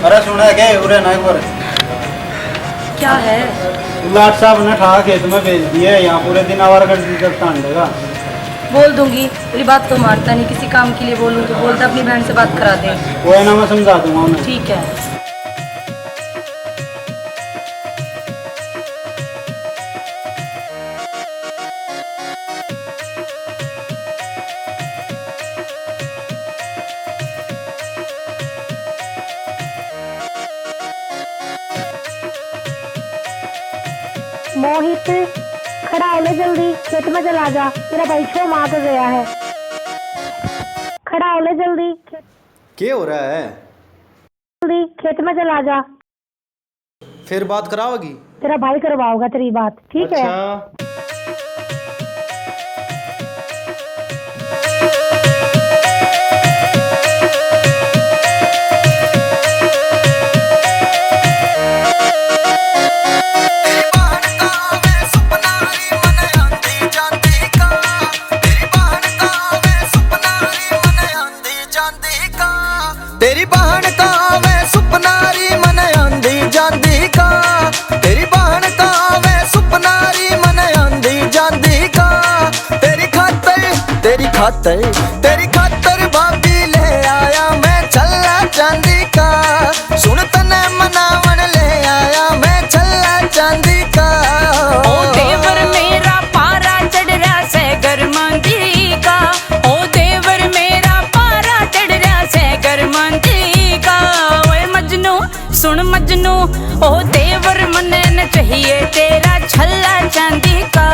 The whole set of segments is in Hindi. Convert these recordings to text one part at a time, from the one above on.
अरे सुना है क्या उरे ना एक बार क्या है? लाट साहब ने ठा खेत में भेज दिए, यहाँ पूरे दिन आवारगर्दी करता अंडेगा। बोल दूंगी, मेरी बात तो मारता नहीं। किसी काम के लिए बोलूँ तो बोलता अपनी बहन से बात करा दे। वो है ना, मैं समझा दूंगा उन्हें। ठीक है। मोहित, खड़ा हो ले जल्दी, खेत में चला जा, तेरा भाई छो मार कर गया है। खड़ा हो ले जल्दी, क्या हो रहा है? जल्दी खेत में चला जा। फिर बात कराओगी? तेरा भाई करवाओगा तेरी बात, ठीक है? अच्छा। तेरी बहन का वे सुपनारी मन आंधी जांदी का, तेरी बहन का वे सुपनारी मन आंधी जांदी का। तेरी खातर तेरी खातर तेरी खातर भाभी ले आया मैं छल्ला चांदी का। सुन तने मनावन ले आया मैं छल्ला चांदी का। ओ देवर मेरा पारा चढ़ रहा से गरमांदी का, ओ देवर मेरा पारा चढ़ रहा से गरमांदी का। ओए मजनू सुन मजनू, ओ देवर मने न चाहिए तेरा छल्ला चांदी का।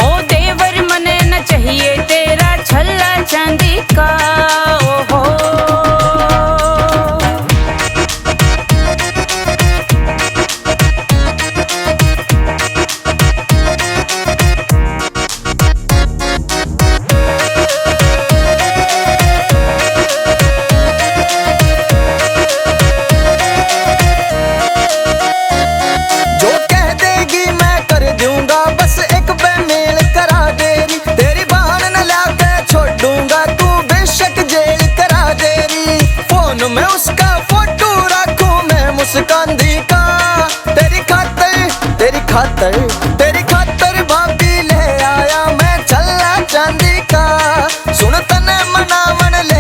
ओ देवर मने न चाहिए तेरा छल्ला चांदी का। ओहो जो कह देगी मैं कर दूंगा, बस एक बेमेल करा देरी। तेरी बहन न लाके छोड़ूंगा, तू बेशक जेल करा देरी। फोन में उसका फोटो रखूं मैं मुस्कान दी का। तेरी खातर तेरी खातर तेरी खातर भाभी ले आया मैं छल्ला चांदी का। सुन तने मनावन ले